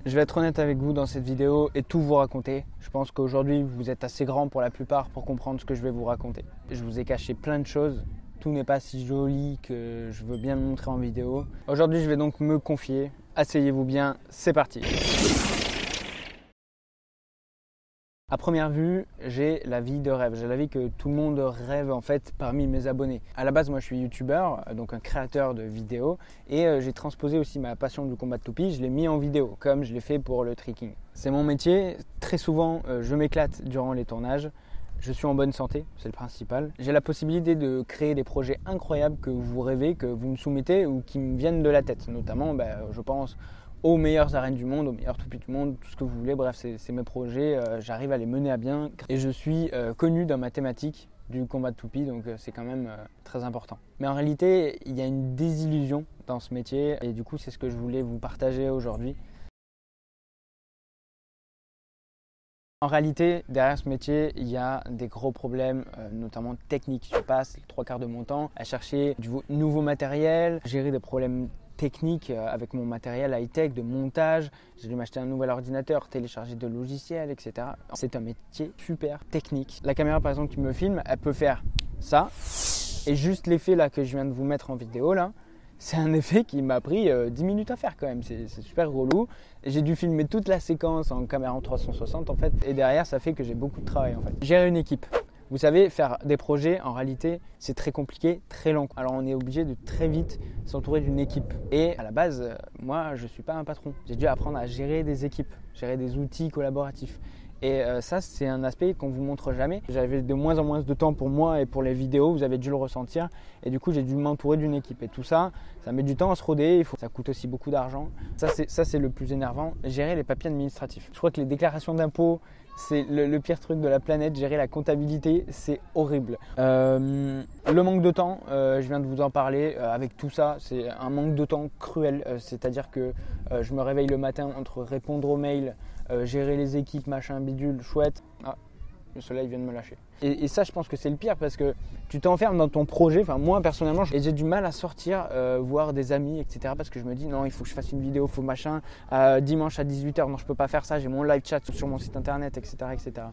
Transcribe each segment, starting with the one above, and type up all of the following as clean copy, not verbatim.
Je vais être honnête avec vous dans cette vidéo et tout vous raconter. Je pense qu'aujourd'hui, vous êtes assez grand pour la plupart pour comprendre ce que je vais vous raconter. Je vous ai caché plein de choses. Tout n'est pas si joli que je veux bien le montrer en vidéo. Aujourd'hui, je vais donc me confier. Asseyez-vous bien, c'est parti. À première vue, j'ai la vie de rêve. J'ai la vie que tout le monde rêve en fait parmi mes abonnés. À la base, moi je suis youtubeur, donc un créateur de vidéos et j'ai transposé aussi ma passion du combat de toupie. Je l'ai mis en vidéo comme je l'ai fait pour le tricking. C'est mon métier. Très souvent, je m'éclate durant les tournages. Je suis en bonne santé, c'est le principal. J'ai la possibilité de créer des projets incroyables que vous rêvez, que vous me soumettez ou qui me viennent de la tête. Notamment, je pense aux meilleures arènes du monde, aux meilleures toupies du monde, tout ce que vous voulez. Bref, c'est mes projets, j'arrive à les mener à bien. Et je suis connu dans ma thématique du combat de toupie, donc c'est quand même très important. Mais en réalité, il y a une désillusion dans ce métier et du coup, c'est ce que je voulais vous partager aujourd'hui. En réalité, derrière ce métier, il y a des gros problèmes, notamment techniques. Je passe les 3/4 de mon temps à chercher du nouveau matériel, gérer des problèmes techniques avec mon matériel high-tech de montage. J'ai dû m'acheter un nouvel ordinateur, télécharger de logiciels, etc. C'est un métier super technique. La caméra, par exemple, qui me filme, elle peut faire ça. Et juste l'effet là que je viens de vous mettre en vidéo là, c'est un effet qui m'a pris 10 minutes à faire quand même, c'est super relou. J'ai dû filmer toute la séquence en caméra en 360 en fait, et derrière ça fait que j'ai beaucoup de travail en fait. Gérer une équipe. Vous savez, faire des projets, en réalité, c'est très compliqué, très long. Alors on est obligé de très vite s'entourer d'une équipe. Et à la base, moi, je ne suis pas un patron. J'ai dû apprendre à gérer des équipes, gérer des outils collaboratifs. Et ça, c'est un aspect qu'on ne vous montre jamais. J'avais de moins en moins de temps pour moi et pour les vidéos, vous avez dû le ressentir. Et du coup, j'ai dû m'entourer d'une équipe. Et tout ça, ça met du temps à se roder, ça coûte aussi beaucoup d'argent. Ça, c'est le plus énervant, gérer les papiers administratifs. Je crois que les déclarations d'impôts, c'est le pire truc de la planète. Gérer la comptabilité, c'est horrible. Le manque de temps, je viens de vous en parler. Avec tout ça, c'est un manque de temps cruel. C'est-à-dire que je me réveille le matin entre répondre aux mails, gérer les équipes, machin, bidule, chouette. Ah, le soleil vient de me lâcher. Et ça, je pense que c'est le pire parce que tu t'enfermes dans ton projet. Enfin, moi, personnellement, j'ai du mal à sortir, voir des amis, etc. Parce que je me dis, non, il faut que je fasse une vidéo, il faut machin. Dimanche à 18h, non, je peux pas faire ça. J'ai mon live chat sur mon site internet, etc. etc.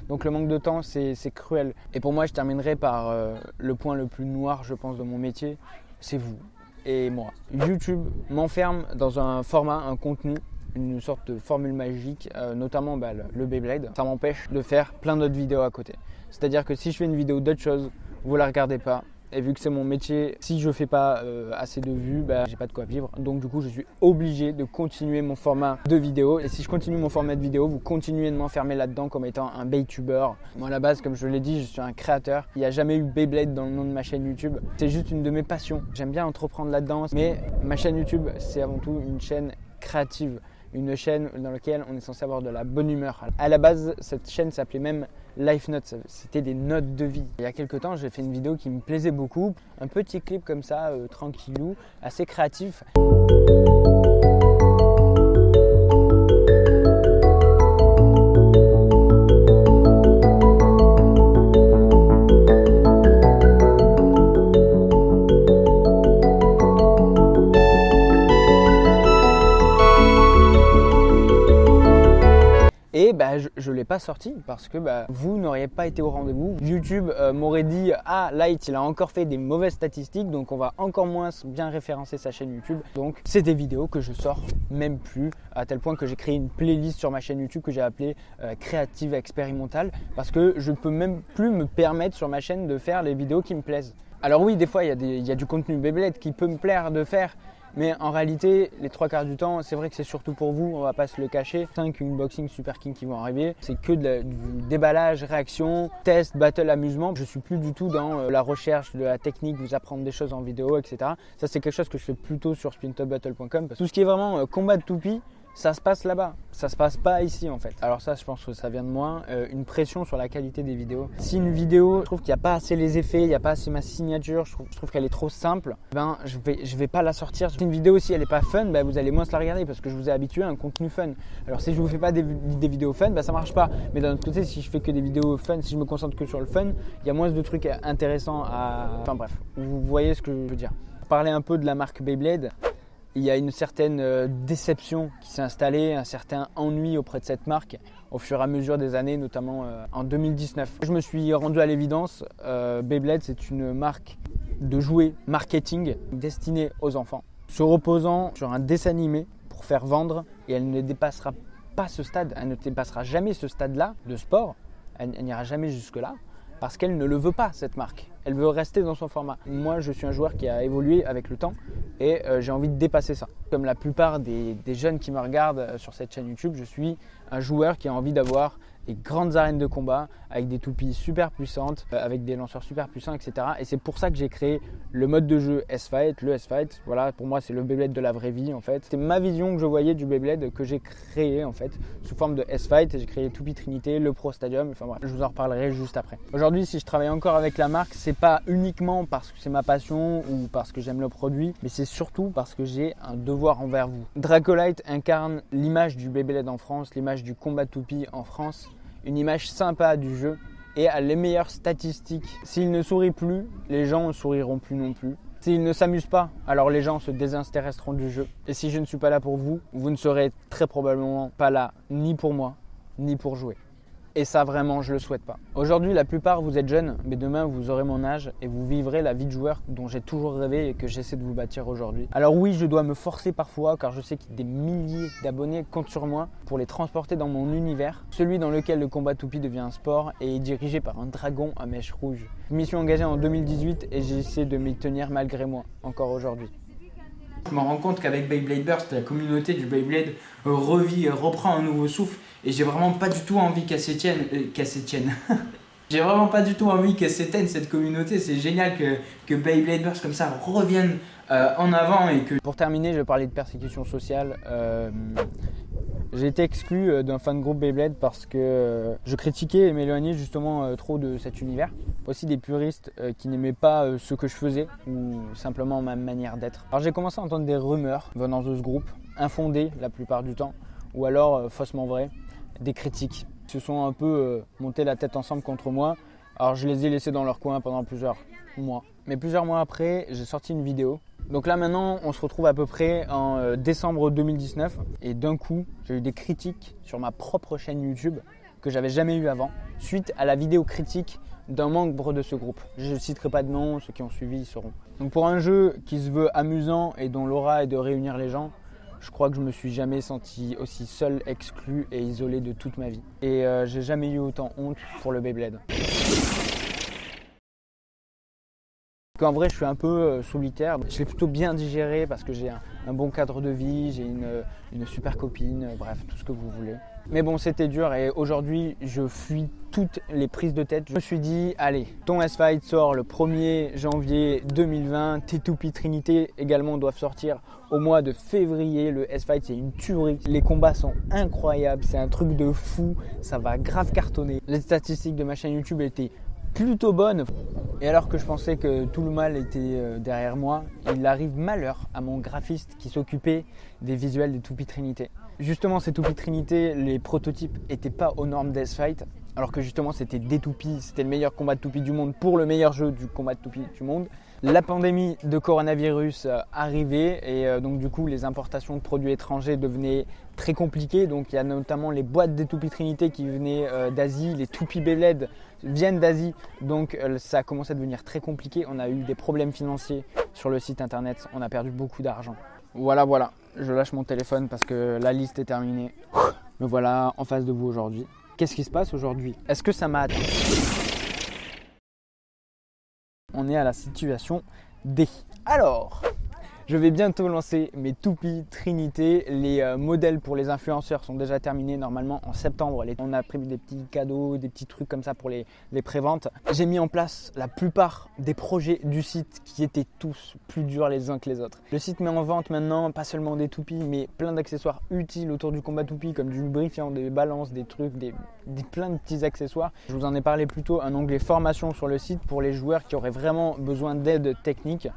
Donc, le manque de temps, c'est cruel. Et pour moi, je terminerai par le point le plus noir, je pense, de mon métier. C'est vous et moi. YouTube m'enferme dans un format, un contenu, une sorte de formule magique, notamment le Beyblade. Ça m'empêche de faire plein d'autres vidéos à côté. C'est-à-dire que si je fais une vidéo d'autre chose, vous la regardez pas. Et vu que c'est mon métier, si je fais pas assez de vues, j'ai pas de quoi vivre. Donc du coup, je suis obligé de continuer mon format de vidéo. Et si je continue mon format de vidéo, vous continuez de m'enfermer là-dedans comme étant un Beytuber. Moi à la base, comme je l'ai dit, je suis un créateur. Il n'y a jamais eu Beyblade dans le nom de ma chaîne YouTube. C'est juste une de mes passions. J'aime bien entreprendre là-dedans. Mais ma chaîne YouTube, c'est avant tout une chaîne créative. Une chaîne dans laquelle on est censé avoir de la bonne humeur. À la base, cette chaîne s'appelait même Life Notes, c'était des notes de vie. Il y a quelques temps, j'ai fait une vidéo qui me plaisait beaucoup, un petit clip comme ça, tranquillou, assez créatif. Et je ne l'ai pas sorti parce que vous n'auriez pas été au rendez-vous. YouTube m'aurait dit « Ah, Light, il a encore fait des mauvaises statistiques, donc on va encore moins bien référencer sa chaîne YouTube. » Donc, c'est des vidéos que je sors même plus, à tel point que j'ai créé une playlist sur ma chaîne YouTube que j'ai appelée Créative Expérimentale parce que je ne peux même plus me permettre sur ma chaîne de faire les vidéos qui me plaisent. Alors oui, des fois, il y a du contenu Beyblade qui peut me plaire de faire. Mais en réalité, les 3/4 du temps, c'est vrai que c'est surtout pour vous, on va pas se le cacher. 5 unboxing Super King qui vont arriver, c'est que du déballage, réaction, test, battle, amusement. Je suis plus du tout dans la recherche de la technique, vous apprendre des choses en vidéo, etc. Ça, c'est quelque chose que je fais plutôt sur spintopbattle.com. Tout ce qui est vraiment combat de toupie, ça se passe là-bas, ça se passe pas ici en fait. Alors ça, je pense que ça vient de moi, une pression sur la qualité des vidéos. Si une vidéo, je trouve qu'il n'y a pas assez les effets, il n'y a pas assez ma signature, je trouve qu'elle est trop simple, je vais pas la sortir. Si une vidéo, si elle n'est pas fun, vous allez moins se la regarder parce que je vous ai habitué à un contenu fun. Alors si je vous fais pas des vidéos fun, ça marche pas. Mais d'un autre côté, si je fais que des vidéos fun, si je me concentre que sur le fun, il y a moins de trucs intéressants à... Enfin bref, vous voyez ce que je veux dire. Parler un peu de la marque Beyblade. il y a une certaine déception qui s'est installée, un certain ennui auprès de cette marque au fur et à mesure des années, notamment en 2019. Je me suis rendu à l'évidence, Beyblade c'est une marque de jouets marketing destinée aux enfants, se reposant sur un dessin animé pour faire vendre, et elle ne dépassera pas ce stade, elle ne dépassera jamais ce stade-là de sport, elle n'ira jamais jusque-là, parce qu'elle ne le veut pas, cette marque. Elle veut rester dans son format. Moi, je suis un joueur qui a évolué avec le temps et j'ai envie de dépasser ça. Comme la plupart des jeunes qui me regardent sur cette chaîne YouTube, je suis un joueur qui a envie d'avoir des grandes arènes de combat avec des toupies super puissantes, avec des lanceurs super puissants, etc. Et c'est pour ça que j'ai créé le mode de jeu S-Fight, le S-Fight. Voilà, pour moi, c'est le Beyblade de la vraie vie en fait. C'est ma vision que je voyais du Beyblade que j'ai créé en fait sous forme de S-Fight. J'ai créé Toupie Trinité, le Pro Stadium. Enfin bref, je vous en reparlerai juste après. Aujourd'hui, si je travaille encore avec la marque, c'est pas uniquement parce que c'est ma passion ou parce que j'aime le produit, mais c'est surtout parce que j'ai un devoir envers vous. Dracolite incarne l'image du Beyblade en France, l'image du combat toupie en France, une image sympa du jeu et a les meilleures statistiques. S'il ne sourit plus, les gens ne souriront plus non plus. S'il ne s'amuse pas, alors les gens se désintéresseront du jeu. Et si je ne suis pas là pour vous, vous ne serez très probablement pas là ni pour moi, ni pour jouer. Et ça, vraiment, je le souhaite pas. Aujourd'hui, la plupart, vous êtes jeunes, mais demain, vous aurez mon âge et vous vivrez la vie de joueur dont j'ai toujours rêvé et que j'essaie de vous bâtir aujourd'hui. Alors oui, je dois me forcer parfois, car je sais que des milliers d'abonnés comptent sur moi pour les transporter dans mon univers, celui dans lequel le combat toupie devient un sport et est dirigé par un dragon à mèche rouge. Je m'y suis engagé en 2018 et j'essaie de m'y tenir malgré moi, encore aujourd'hui. Je me rends compte qu'avec Beyblade Burst, la communauté du Beyblade revit, reprend un nouveau souffle et j'ai vraiment pas du tout envie qu'elle s'étienne. J'ai vraiment pas du tout envie qu'elle s'éteigne cette communauté. C'est génial que Beyblade Burst comme ça revienne en avant et que... Pour terminer, je vais parler de persécution sociale. J'ai été exclu d'un fan groupe Beyblade parce que je critiquais et m'éloignais justement trop de cet univers. Aussi des puristes qui n'aimaient pas ce que je faisais ou simplement ma manière d'être. Alors j'ai commencé à entendre des rumeurs venant de ce groupe, infondées la plupart du temps, ou alors faussement vraies, des critiques. Ils se sont un peu montés la tête ensemble contre moi. Alors je les ai laissés dans leur coin pendant plusieurs mois. Mais plusieurs mois après, j'ai sorti une vidéo. Donc là maintenant, on se retrouve à peu près en décembre 2019 et d'un coup, j'ai eu des critiques sur ma propre chaîne YouTube que j'avais jamais eu avant, suite à la vidéo critique d'un membre de ce groupe. Je ne citerai pas de nom, ceux qui ont suivi y seront. Donc pour un jeu qui se veut amusant et dont l'aura est de réunir les gens, je crois que je me suis jamais senti aussi seul, exclu et isolé de toute ma vie. Et j'ai jamais eu autant honte pour le Beyblade. En vrai, je suis un peu solitaire. Je l'ai plutôt bien digéré parce que j'ai un bon cadre de vie, j'ai une super copine, bref, tout ce que vous voulez. Mais bon, c'était dur et aujourd'hui, je fuis toutes les prises de tête. Je me suis dit, allez, ton S-Fight sort le 1er janvier 2020. Tes toupies Trinité également doivent sortir au mois de février. Le S-Fight, c'est une tuerie. Les combats sont incroyables, c'est un truc de fou. Ça va grave cartonner. Les statistiques de ma chaîne YouTube étaient plutôt bonne. Et alors que je pensais que tout le mal était derrière moi, il arrive malheur à mon graphiste qui s'occupait des visuels des toupies Trinité. Justement, ces toupies Trinité, les prototypes n'étaient pas aux normes d'S-Fight, alors que justement c'était des toupies, c'était le meilleur combat de toupies du monde pour le meilleur jeu du combat de toupies du monde. La pandémie de coronavirus arrivait et donc du coup les importations de produits étrangers devenaient très compliquées. Donc il y a notamment les boîtes des toupies Trinité qui venaient d'Asie, les toupies Beyblade viennent d'Asie, donc ça a commencé à devenir très compliqué. On a eu des problèmes financiers sur le site internet, on a perdu beaucoup d'argent. Voilà, je lâche mon téléphone parce que la liste est terminée. Me voilà en face de vous aujourd'hui. Qu'est-ce qui se passe aujourd'hui? Est-ce que ça m'a atteint? On est à la situation D. Alors, je vais bientôt lancer mes toupies Trinité. Les modèles pour les influenceurs sont déjà terminés normalement en septembre. On a prévu des petits cadeaux, des petits trucs comme ça pour les préventes. J'ai mis en place la plupart des projets du site qui étaient tous plus durs les uns que les autres. Le site met en vente maintenant pas seulement des toupies mais plein d'accessoires utiles autour du combat toupie comme du lubrifiant, des balances, des trucs, plein de petits accessoires. Je vous en ai parlé plus tôt, un onglet formation sur le site pour les joueurs qui auraient vraiment besoin d'aide technique.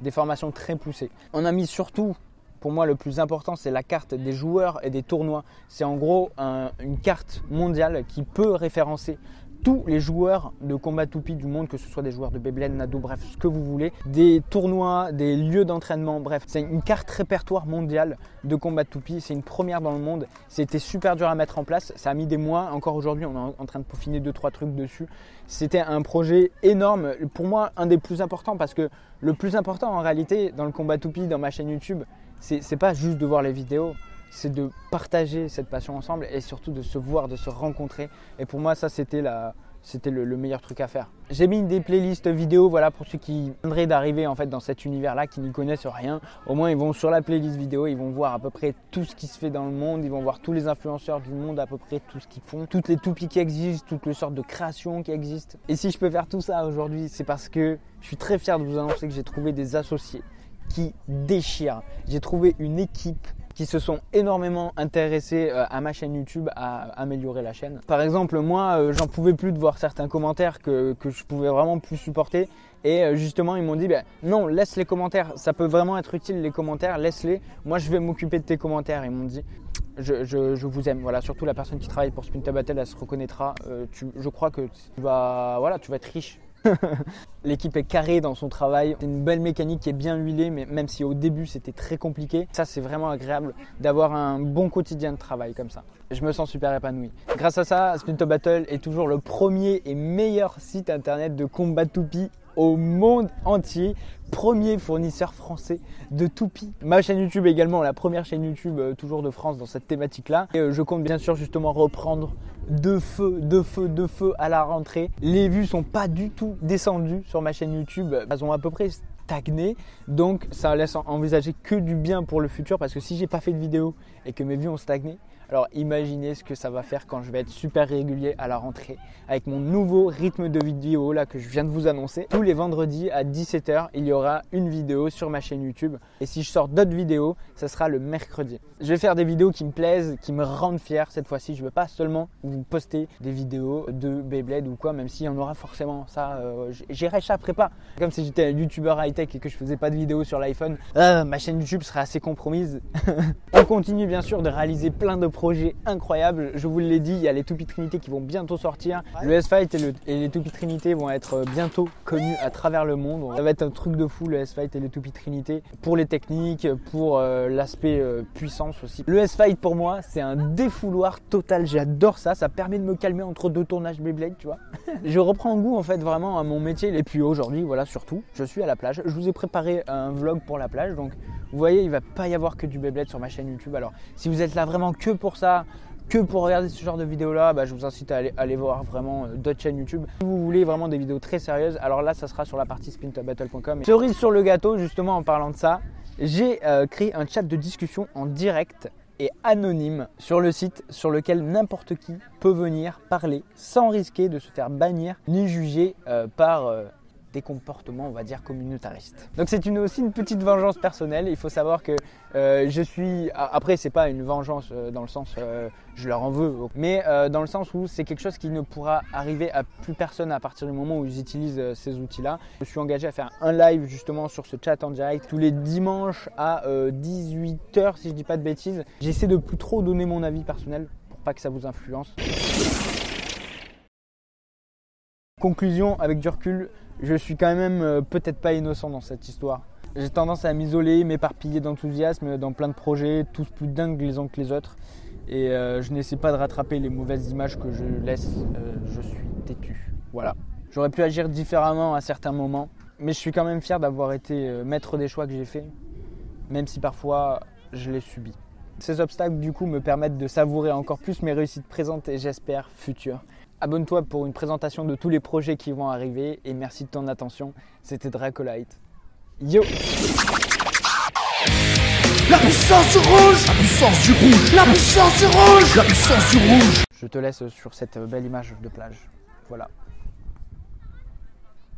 Des formations très poussées. On a mis surtout, pour moi le plus important, c'est la carte des joueurs et des tournois. C'est en gros une carte mondiale qui peut référencer tous les joueurs de combat toupie du monde, que ce soit des joueurs de Beyblade, Nado, bref, ce que vous voulez, des tournois, des lieux d'entraînement, bref, c'est une carte répertoire mondiale de combat toupie. C'est une première dans le monde. C'était super dur à mettre en place. Ça a mis des mois. Encore aujourd'hui, on est en train de peaufiner 2-3 trucs dessus. C'était un projet énorme. Pour moi, un des plus importants, parce que le plus important en réalité dans le combat toupie, dans ma chaîne YouTube, c'est pas juste de voir les vidéos. C'est de partager cette passion ensemble et surtout de se voir, de se rencontrer. Et pour moi, ça, c'était le meilleur truc à faire. J'ai mis des playlists vidéo, voilà, pour ceux qui viendraient d'arriver en fait dans cet univers-là, qui n'y connaissent rien. Au moins, ils vont sur la playlist vidéo, ils vont voir à peu près tout ce qui se fait dans le monde, ils vont voir tous les influenceurs du monde, à peu près tout ce qu'ils font, toutes les toupies qui existent, toutes les sortes de créations qui existent. Et si je peux faire tout ça aujourd'hui, c'est parce que je suis très fier de vous annoncer que j'ai trouvé des associés qui déchirent. J'ai trouvé une équipe qui se sont énormément intéressés à ma chaîne YouTube, à améliorer la chaîne. Par exemple, moi, j'en pouvais plus de voir certains commentaires que je pouvais vraiment plus supporter. Et justement, ils m'ont dit, non, laisse les commentaires. Ça peut vraiment être utile, les commentaires, laisse-les. Moi, je vais m'occuper de tes commentaires. Ils m'ont dit, je vous aime. Voilà, surtout la personne qui travaille pour Spin to Battle, elle se reconnaîtra. Je crois que tu vas être riche. L'équipe est carrée dans son travail, c'est une belle mécanique qui est bien huilée, mais même si au début c'était très compliqué, ça c'est vraiment agréable d'avoir un bon quotidien de travail comme ça. Je me sens super épanoui. Grâce à ça, Spin to Battle est toujours le premier et meilleur site internet de combat toupie au monde entier. Premier fournisseur français de toupies. Ma chaîne YouTube est également la première chaîne YouTube toujours de France dans cette thématique-là. Et je compte bien sûr justement reprendre de feu à la rentrée. Les vues sont pas du tout descendues sur ma chaîne YouTube. Elles ont à peu près stagné. Donc ça laisse envisager que du bien pour le futur, parce que si j'ai pas fait de vidéo et que mes vues ont stagné, alors imaginez ce que ça va faire quand je vais être super régulier à la rentrée avec mon nouveau rythme de vidéo là que je viens de vous annoncer. Tous les vendredis à 17 h, il y aura une vidéo sur ma chaîne YouTube. Et si je sors d'autres vidéos, ça sera le mercredi. Je vais faire des vidéos qui me plaisent, qui me rendent fier cette fois-ci. Je ne veux pas seulement vous poster des vidéos de Beyblade ou quoi, même s'il y en aura forcément. Ça, j'y réchapperai pas. Comme si j'étais un youtubeur high-tech et que je faisais pas de vidéos sur l'iPhone, ma chaîne YouTube serait assez compromise. On continue bien sûr de réaliser plein de projets incroyables. Je vous l'ai dit, il y a les Toupies Trinité qui vont bientôt sortir. Le S-Fight et les Toupies Trinité vont être bientôt connus à travers le monde. Ça va être un truc de fou, le S-Fight et les Toupies Trinité, pour les techniques, pour l'aspect puissance aussi. Le S-Fight pour moi, c'est un défouloir total. J'adore ça. Ça permet de me calmer entre deux tournages Beyblade, tu vois. Je reprends goût en fait vraiment à mon métier. Et puis aujourd'hui, voilà, surtout, je suis à la plage. Je vous ai préparé un vlog pour la plage. Donc vous voyez, il ne va pas y avoir que du Beyblade sur ma chaîne YouTube. Alors si vous êtes là vraiment que pour ça, que pour regarder ce genre de vidéos là, je vous incite à aller voir vraiment d'autres chaînes YouTube. Si vous voulez vraiment des vidéos très sérieuses, alors là ça sera sur la partie spintobattle.com. Cerise sur le gâteau, justement en parlant de ça, j'ai créé un chat de discussion en direct et anonyme sur le site, sur lequel n'importe qui peut venir parler sans risquer de se faire bannir ni juger par des comportements, on va dire, communautaristes. Donc c'est aussi une petite vengeance personnelle. Il faut savoir que je suis... Après, c'est pas une vengeance dans le sens je leur en veux, mais dans le sens où c'est quelque chose qui ne pourra arriver à plus personne à partir du moment où ils utilisent ces outils-là. Je suis engagé à faire un live justement sur ce chat en direct tous les dimanches à 18 h si je dis pas de bêtises. J'essaie de plus trop donner mon avis personnel pour pas que ça vous influence. Conclusion, avec du recul, je suis quand même peut-être pas innocent dans cette histoire. J'ai tendance à m'isoler, m'éparpiller d'enthousiasme dans plein de projets, tous plus dingues les uns que les autres. Et je n'essaie pas de rattraper les mauvaises images que je laisse. Je suis têtu. Voilà. J'aurais pu agir différemment à certains moments, mais je suis quand même fier d'avoir été maître des choix que j'ai faits, même si parfois je les subis. Ces obstacles du coup me permettent de savourer encore plus mes réussites présentes et j'espère futures. Abonne-toi pour une présentation de tous les projets qui vont arriver et merci de ton attention. C'était Dracolite. Yo! La puissance du rouge! La puissance du rouge! La puissance du rouge! La puissance du rouge! Je te laisse sur cette belle image de plage. Voilà.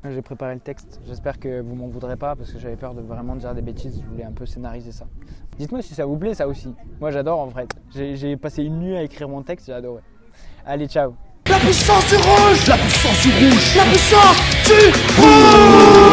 J'ai préparé le texte. J'espère que vous m'en voudrez pas parce que j'avais peur de vraiment dire des bêtises. Je voulais un peu scénariser ça. Dites-moi si ça vous plaît ça aussi. Moi j'adore en fait. J'ai passé une nuit à écrire mon texte, j'ai adoré. Allez, ciao! La puissance du rouge! La puissance du rouge! La puissance du rouge!